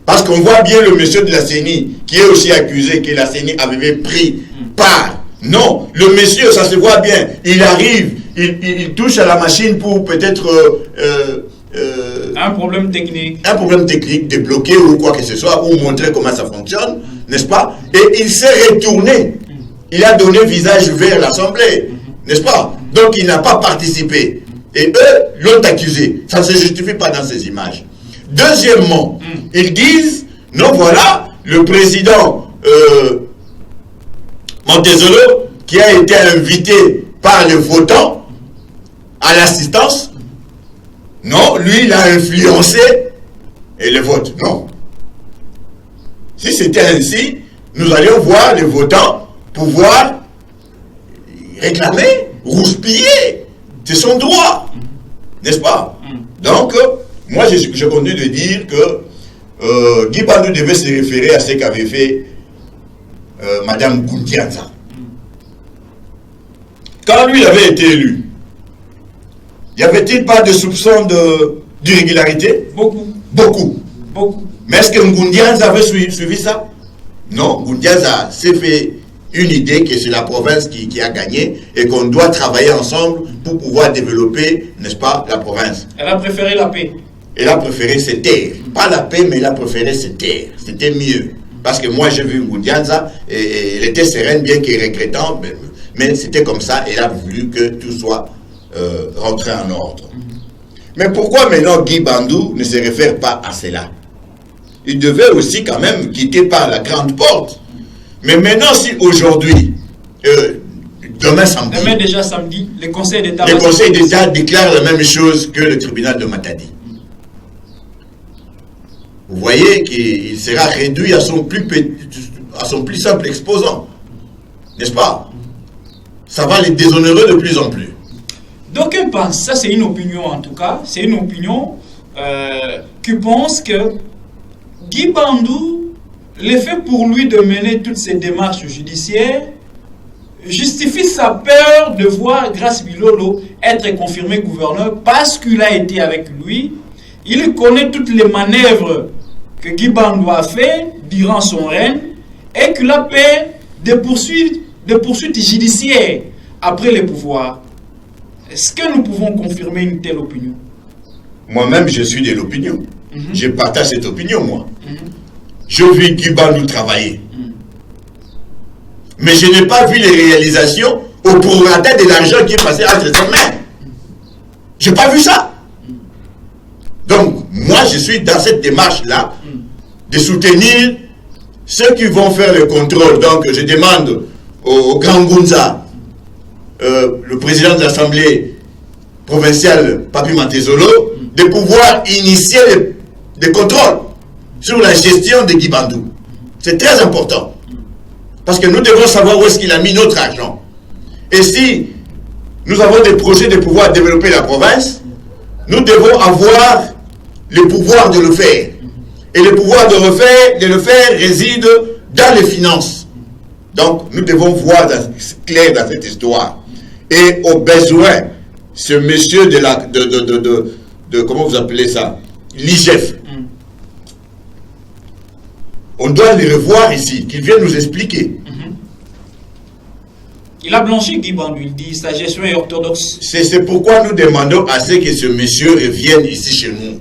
Parce qu'on voit bien le monsieur de la CENI qui est aussi accusé que la CENI avait pris part. Non, le monsieur, ça se voit bien, il arrive, il touche à la machine pour peut-être un problème technique. Un problème technique, débloquer ou quoi que ce soit, ou montrer comment ça fonctionne, n'est-ce pas? Et il s'est retourné. Il a donné visage vers l'Assemblée, n'est-ce pas? Donc il n'a pas participé. Et eux l'ont accusé. Ça ne se justifie pas dans ces images. Deuxièmement, ils disent, non voilà, le président Montezolo, qui a été invité par les votants à l'assistance, non, lui il a influencé et le vote. Non. Si c'était ainsi, nous allions voir les votants pouvoir réclamer, rouspiller. C'est son droit, n'est-ce pas? Donc, moi je continue de dire que Guy Bandou devait se référer à ce qu'avait fait Madame Goundianza. Quand lui avait été élu, y avait-il pas de soupçon d'irrégularité? Beaucoup. Mais est-ce que Goundianza avait suivi ça? Non, Goundianza s'est fait une idée que c'est la province qui a gagné et qu'on doit travailler ensemble pour pouvoir développer, n'est-ce pas, la province. Elle a préféré la paix. Elle a préféré se taire. Pas la paix, mais elle a préféré se taire. C'était mieux. Parce que moi, j'ai vu Ngundianza, et elle était sereine, bien qu'elle regrettant, mais c'était comme ça. Elle a voulu que tout soit rentré en ordre. Mais pourquoi maintenant Guy Bandou ne se réfère pas à cela? Il devait aussi quand même quitter par la grande porte. Mais maintenant, si aujourd'hui, demain samedi... Demain déjà samedi, le Conseil d'État... Le Conseil d'État déclare la même chose que le tribunal de Matadi. Vous voyez qu'il sera réduit à son plus simple exposant. N'est-ce pas? Ça va les déshonorer de plus en plus. D'aucuns pensent, ça c'est une opinion en tout cas, c'est une opinion qui pense que Guy Bandou, le fait pour lui de mener toutes ces démarches judiciaires, justifie sa peur de voir Grace Bilolo être confirmé gouverneur parce qu'il a été avec lui. Il connaît toutes les manœuvres que Guy Bandou a fait durant son règne et qu'il a peur de poursuites judiciaires après le pouvoir. Est-ce que nous pouvons confirmer une telle opinion? Moi-même, je suis de l'opinion. Je partage cette opinion, moi. Je vis Guy Bandou travailler. Mais je n'ai pas vu les réalisations au prorata de l'argent qui est passé entre ses mains. Je n'ai pas vu ça. Donc, moi, je suis dans cette démarche-là de soutenir ceux qui vont faire le contrôle. Donc, je demande au Grand Ngunza, le président de l'Assemblée provinciale, Papi Mantezolo, de pouvoir initier des contrôles sur la gestion de Guy Bandou. C'est très important. Parce que nous devons savoir où est-ce qu'il a mis notre argent. Et si nous avons des projets de pouvoir développer la province, nous devons avoir le pouvoir de le faire. Et le pouvoir de le faire réside dans les finances. Donc, nous devons voir clair dans cette histoire. Et au besoin, ce monsieur de comment vous appelez ça, l'IGF, on doit les revoir ici, qu'ils viennent nous expliquer. Il a blanchi Guy Bandou, il dit sa gestion est orthodoxe. C'est pourquoi nous demandons à ce que ce monsieur revienne ici chez nous.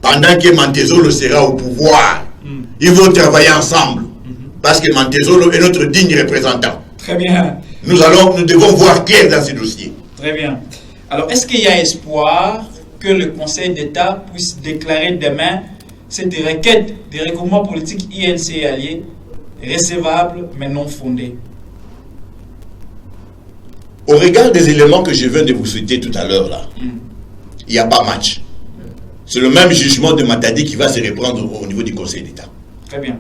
Pendant que Mantezolo sera au pouvoir, ils vont travailler ensemble. Parce que Mantezolo est notre digne représentant. Très bien. Nous devons voir clair dans ce dossier. Très bien. Alors, est-ce qu'il y a espoir que le Conseil d'État puisse déclarer demain cette requête de regroupement politique INC et alliés recevable mais non fondée? Au regard des éléments que je viens de vous citer tout à l'heure, là, il n'y a pas match. C'est le même jugement de Matadi qui va se reprendre au niveau du Conseil d'État. Très bien.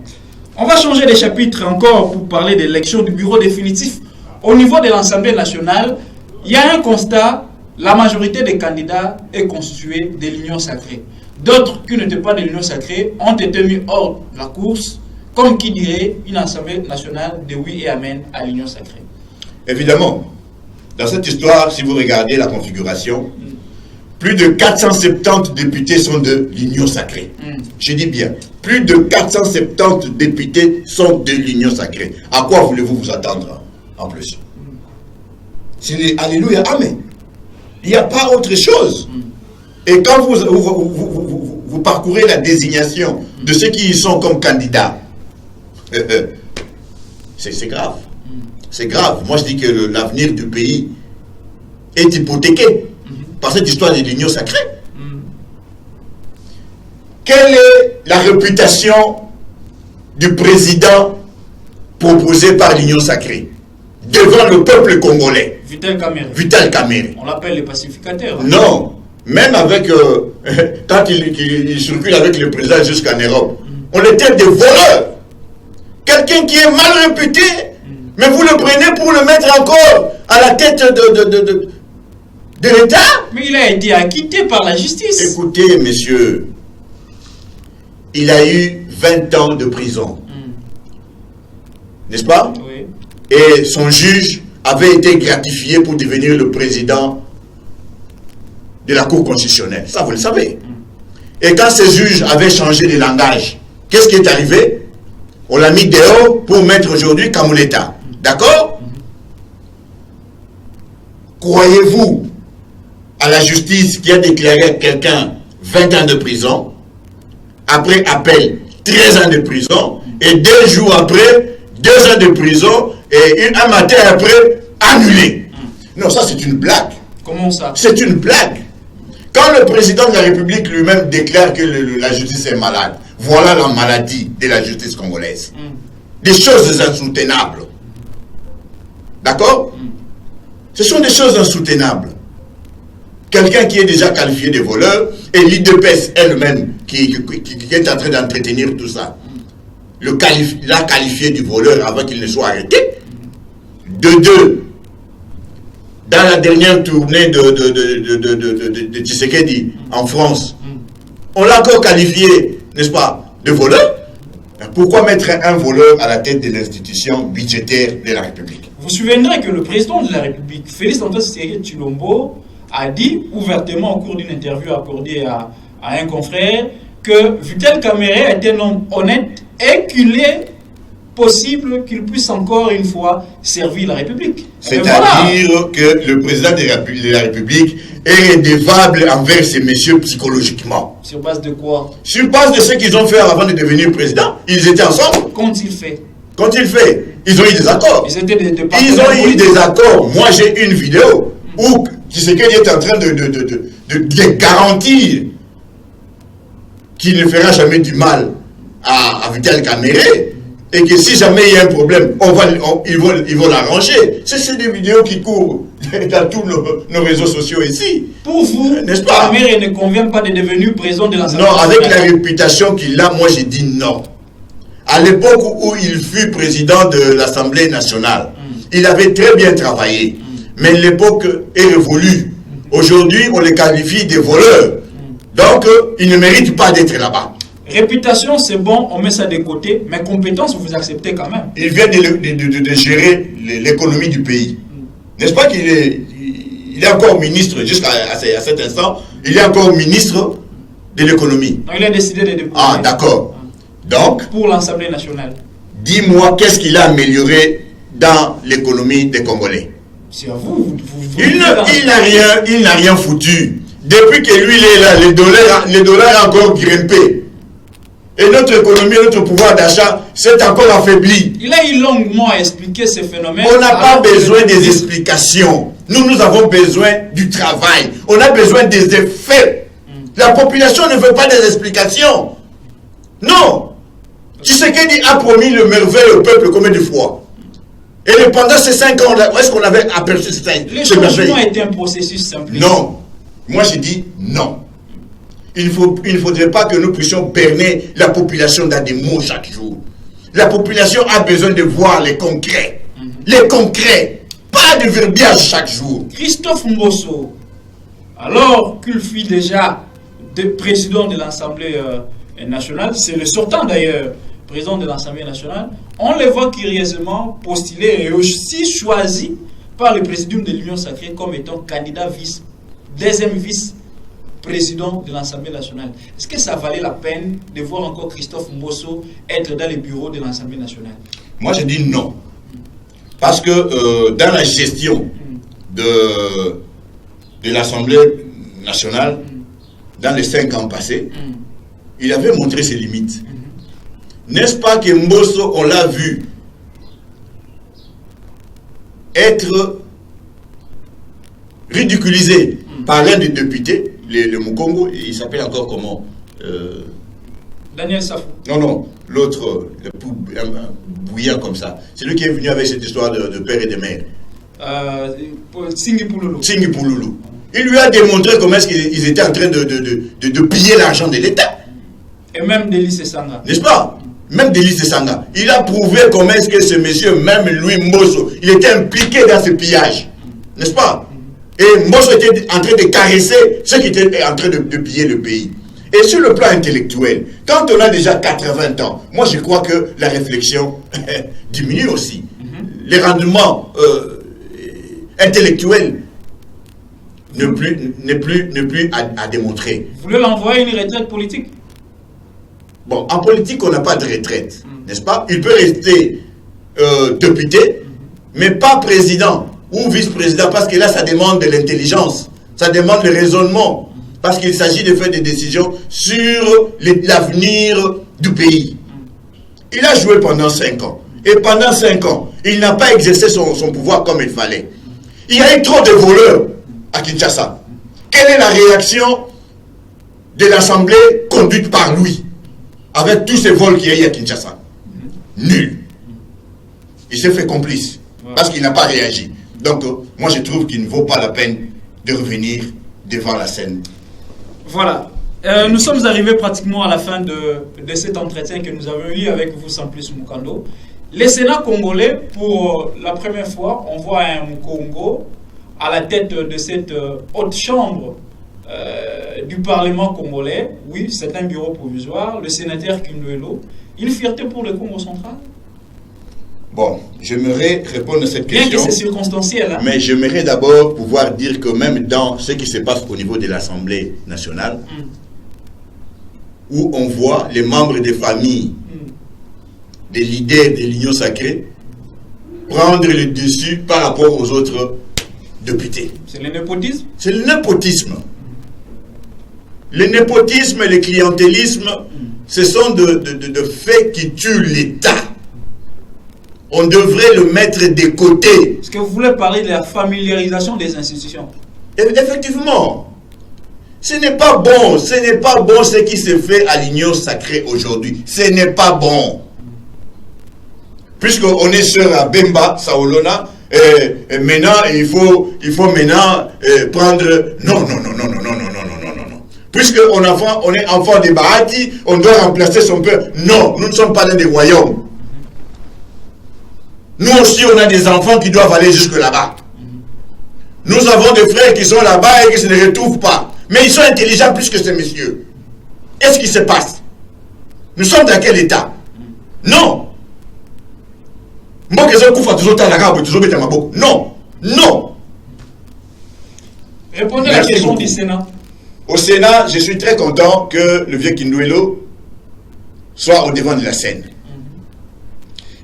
On va changer de chapitre encore pour parler de l'élection du bureau définitif. Au niveau de l'Assemblée nationale, il y a un constat, la majorité des candidats est constituée de l'Union sacrée. D'autres qui n'étaient pas de l'Union sacrée ont été mis hors de la course, comme qui dirait une Assemblée nationale de oui et amen à l'Union sacrée. Évidemment, dans cette histoire, si vous regardez la configuration, plus de 470 députés sont de l'Union sacrée. Je dis bien, plus de 470 députés sont de l'Union sacrée. À quoi voulez-vous vous attendre en plus? C'est les Alléluia, Amen. Il n'y a pas autre chose. Et quand vous parcourez la désignation de ceux qui y sont comme candidats, c'est grave. C'est grave. Moi, je dis que l'avenir du pays est hypothéqué par cette histoire de l'Union sacrée. Quelle est la réputation du président proposé par l'Union sacrée devant le peuple congolais? Vital Kamerhe. Vital Kamerhe. On l'appelle le pacificateur. Non. Même avec, quand il circule avec le président jusqu'en Europe, on était des voleurs. Quelqu'un qui est mal réputé, mais vous le prenez pour le mettre encore à la tête de l'État. Mais il a été acquitté par la justice. Écoutez, messieurs, il a eu 20 ans de prison. N'est-ce pas? Oui. Et son juge avait été gratifié pour devenir le président de la Cour constitutionnelle. Ça, vous le savez. Et quand ces juges avaient changé de langage, qu'est-ce qui est arrivé? On l'a mis dehors pour mettre aujourd'hui Kamuleta. D'accord? Croyez-vous à la justice qui a déclaré à quelqu'un 20 ans de prison, après appel 13 ans de prison, et 2 jours après 2 ans de prison, et un matin après annulé? Non, ça c'est une blague. Comment ça? C'est une blague. Quand le président de la République lui-même déclare que la justice est malade, voilà la maladie de la justice congolaise. Des choses insoutenables. D'accord? Ce sont des choses insoutenables. Quelqu'un qui est déjà qualifié de voleur, et l'IDPS elle-même qui est en train d'entretenir tout ça, l'a qualifié du voleur avant qu'il ne soit arrêté. De deux, dans la dernière tournée de Tshisekedi en France, on l'a encore qualifié, n'est-ce pas, de voleur. Pourquoi mettre un voleur à la tête de l'institution budgétaire de la République? Vous vous souviendrez que le président de la République, Félix Antoine Tshisekedi Tshilombo, a dit ouvertement au cours d'une interview accordée à un confrère que Vital Kamerhe est un homme honnête et qu'il est possible qu'il puisse encore une fois servir la République. C'est-à-dire que le président de la République est redevable envers ces messieurs psychologiquement. Sur base de quoi? Sur base de ce qu'ils ont fait avant de devenir président. Ils étaient ensemble. Qu'ont-ils fait? Ils ont eu des accords. Ils ont eu des accords. Moi, j'ai une vidéo où Tshisekedi est en train de garantir qu'il ne fera jamais du mal à Vital Kamerhe, et que si jamais il y a un problème, ils vont l'arranger. C'est des vidéos qui courent dans tous nos réseaux sociaux ici. Pour vous, n'est-ce pas? Kamerhe ne convient pas de devenir président de l'Assemblée nationale? Non, avec la nationale. réputation qu'il a, moi j'ai dit non. À l'époque où il fut président de l'Assemblée nationale, il avait très bien travaillé. Mais l'époque est révolue. Aujourd'hui, on les qualifie de voleurs. Donc, ils ne méritent pas d'être là-bas. Réputation, c'est bon, on met ça de côté, mais compétence, vous acceptez quand même. Il vient de gérer l'économie du pays. N'est-ce pas qu'il est encore ministre, jusqu'à cet instant, il est encore ministre de l'économie. Donc, il a décidé de déposer. Ah, d'accord. Donc, pour l'Assemblée nationale. Dis-moi, qu'est-ce qu'il a amélioré dans l'économie des Congolais? C'est à vous. Il n'a rien foutu. Depuis que lui il est là, le dollar a encore grimpé. Et notre économie, notre pouvoir d'achat s'est encore affaibli. Il a eu longuement à expliquer ces phénomènes. On n'a pas besoin des explications. Nous avons besoin du travail. On a besoin des effets. La population ne veut pas des explications. Non. Tshisekedi a promis le merveille au peuple combien de fois? Et pendant ces 5 ans, où est-ce qu'on avait aperçu ce merveille? Le changement a été un processus simple. Non. Moi, j'ai dit non. Il ne faudrait pas que nous puissions berner la population dans des mots chaque jour. La population a besoin de voir les concrets. Les concrets. Pas de verbiage chaque jour. Christophe Mbosso, alors qu'il fut déjà président de l'Assemblée nationale, c'est le sortant d'ailleurs, président de l'Assemblée nationale, on le voit curieusement postulé et aussi choisi par le présidium de l'Union sacrée comme étant candidat deuxième vice-président de l'Assemblée nationale. Est-ce que ça valait la peine de voir encore Christophe Mbosso être dans les bureaux de l'Assemblée nationale? Moi, je dis non. Parce que dans la gestion de l'Assemblée nationale, dans les 5 ans passés, il avait montré ses limites. N'est-ce pas que Mbosso, on l'a vu être ridiculisé par l'un des députés, le Mukongo, il s'appelle encore comment? Daniel Safou. Non, l'autre, le bouillant comme ça. C'est lui qui est venu avec cette histoire de père et de mère. Singhi Pouloulou. Singhi Pouloulou. Il lui a démontré comment est-ce qu'ils étaient en train de piller l'argent de l'État. Et même Délice Sanga. N'est-ce pas? Même Délice Sanga. Il a prouvé comment est-ce que ce monsieur, même lui, Mbosso, il était impliqué dans ce pillage. N'est-ce pas? Et Mbosso était en train de caresser ceux qui étaient en train de piller le pays. Et sur le plan intellectuel, quand on a déjà 80 ans, moi je crois que la réflexion diminue aussi. Les rendements intellectuels n'est plus à démontrer. Vous voulez l'envoyer à une retraite politique? Bon, en politique, on n'a pas de retraite, n'est-ce pas? Il peut rester député mais pas président ou vice-président, parce que là, ça demande de l'intelligence, ça demande le raisonnement, parce qu'il s'agit de faire des décisions sur l'avenir du pays. Il a joué pendant 5 ans. Et pendant 5 ans, il n'a pas exercé son pouvoir comme il fallait. Il y a eu trop de voleurs à Kinshasa. Quelle est la réaction de l'Assemblée conduite par lui, avec tous ces vols qu'il y a eu à Kinshasa? Nul. Il s'est fait complice, parce qu'il n'a pas réagi. Donc, moi je trouve qu'il ne vaut pas la peine de revenir devant la scène. Voilà. Nous sommes arrivés pratiquement à la fin de cet entretien que nous avons eu avec vous, Simplice Mukando. Le Sénat congolais, pour la première fois, on voit un Mukongo à la tête de cette haute chambre du Parlement congolais. Oui, c'est un bureau provisoire, le sénateur Kinduelo. Une fierté pour le Congo central? Bon, j'aimerais répondre à cette question. Bien que c'est circonstanciel. Hein? Mais j'aimerais d'abord pouvoir dire que même dans ce qui se passe au niveau de l'Assemblée nationale, où on voit les membres des familles, des leaders de l'Union sacrée, prendre le dessus par rapport aux autres députés. C'est le népotisme? C'est le népotisme. Le népotisme et le clientélisme, ce sont de faits qui tuent l'État. On devrait le mettre de côté. Est-ce que vous voulez parler de la familiarisation des institutions? Effectivement. Ce n'est pas bon. Ce n'est pas bon ce qui se fait à l'Union sacrée aujourd'hui. Ce n'est pas bon. Puisqu'on est sur à Bemba, Saolona, maintenant, il faut maintenant prendre... Non. Puisqu'on est enfant de Bahati, on doit remplacer son père. Non, nous ne sommes pas dans des royaumes. Nous aussi, on a des enfants qui doivent aller jusque là-bas. Nous avons des frères qui sont là-bas et qui se ne retrouvent pas. Mais ils sont intelligents plus que ces messieurs. Qu'est-ce qui se passe? Nous sommes dans quel état? Non. Non. Répondez à la question du Sénat. Au Sénat, je suis très content que le vieux Kinduelo soit au devant de la scène.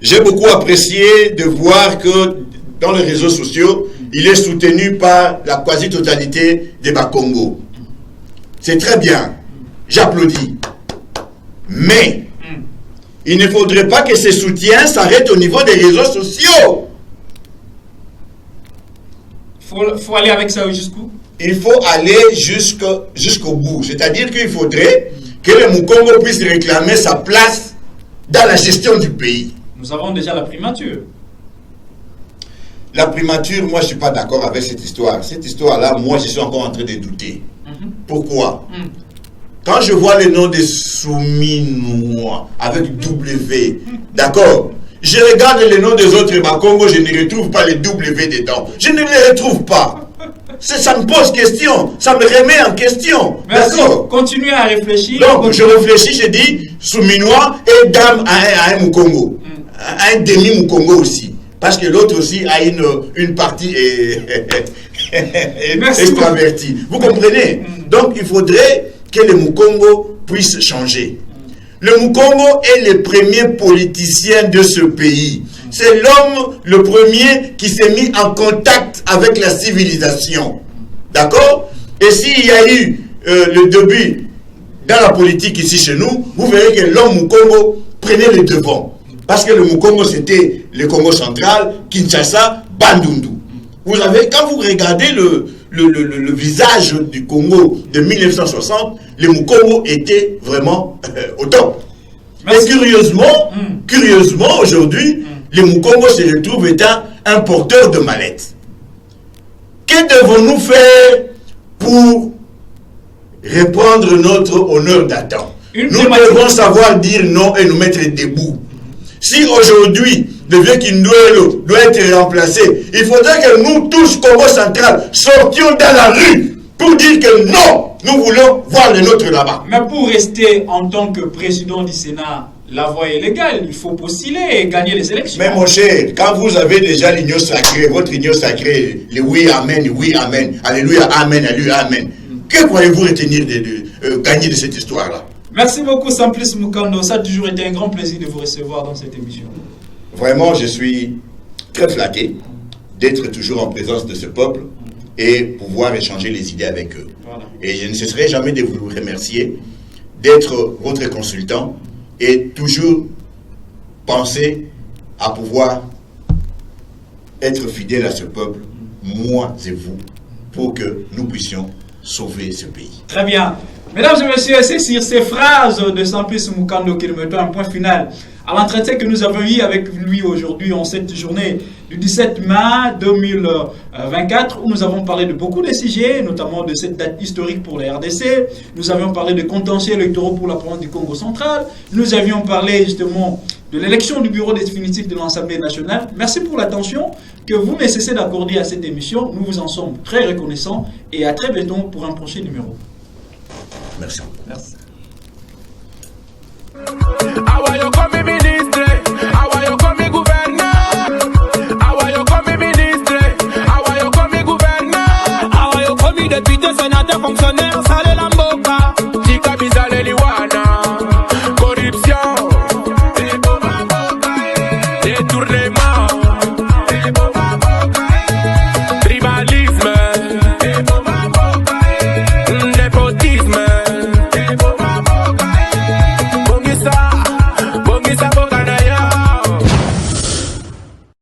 J'ai beaucoup apprécié de voir que dans les réseaux sociaux, il est soutenu par la quasi-totalité des Bakongo. C'est très bien. J'applaudis. Mais il ne faudrait pas que ces soutiens s'arrêtent au niveau des réseaux sociaux. Faut aller avec ça jusqu'où? Il faut aller jusqu'au bout. C'est-à-dire qu'il faudrait que le Mukongo puisse réclamer sa place dans la gestion du pays. Nous avons déjà la primature. La primature, moi je ne suis pas d'accord avec cette histoire. Cette histoire-là, moi je suis encore en train de douter. Pourquoi? Quand je vois le nom de Souminois avec W, d'accord, je regarde le nom des autres Bakongo, je ne retrouve pas les W dedans. Je ne les retrouve pas. Ça me pose question, ça me remet en question. D'accord. Continuez à réfléchir. Donc je réfléchis, je dis Souminois et dame à un Mukongo. À un demi-Mukongo aussi. Parce que l'autre aussi a une partie extravertie. Vous comprenez? Donc il faudrait que le Mukongo puisse changer. Le Mukongo est le premier politicien de ce pays. C'est l'homme le premier qui s'est mis en contact avec la civilisation. D'accord? Et s'il y a eu le début dans la politique ici chez nous, vous verrez que l'homme Mukongo prenait le devant. Parce que le Mukongo, c'était le Congo central, Kinshasa, Bandundu. Vous avez, quand vous regardez le visage du Congo de 1960, le Mukongo était vraiment au top. Mais curieusement, aujourd'hui, le Mukongo se retrouve étant un porteur de mallette. Que devons-nous faire pour reprendre notre honneur d'Adam? Nous devons savoir dire non et nous mettre debout. Si aujourd'hui, le vieux Kinduelo doit être remplacé, il faudrait que nous tous, Congo central, sortions dans la rue pour dire que non, nous voulons voir les nôtres là-bas. Mais pour rester en tant que président du Sénat, la voie est légale, il faut postuler et gagner les élections. Mais mon cher, quand vous avez déjà l'union sacrée, votre union sacrée, le oui, amen, alléluia, amen, alléluia, amen, que croyez-vous retenir gagner de cette histoire-là? Merci beaucoup, Simplice Mukando. Ça a toujours été un grand plaisir de vous recevoir dans cette émission. Vraiment, je suis très flatté d'être toujours en présence de ce peuple et pouvoir échanger les idées avec eux. Voilà. Et je ne cesserai jamais de vous remercier d'être votre consultant et toujours penser à pouvoir être fidèle à ce peuple, moi et vous, pour que nous puissions sauver ce pays. Très bien. Mesdames et messieurs, c'est sur ces phrases de Sampis Mukando qu'il me donne un point final à l'entretien que nous avons eu avec lui aujourd'hui en cette journée du 17 mai 2024 où nous avons parlé de beaucoup de sujets, notamment de cette date historique pour la RDC. Nous avions parlé de contentieux électoraux pour la province du Congo central. Nous avions parlé justement de l'élection du bureau définitif de l'Assemblée nationale. Merci pour l'attention que vous ne cessez d'accorder à cette émission. Nous vous en sommes très reconnaissants et à très bientôt pour un prochain numéro. Merci beaucoup. Merci. How are you coming, minister?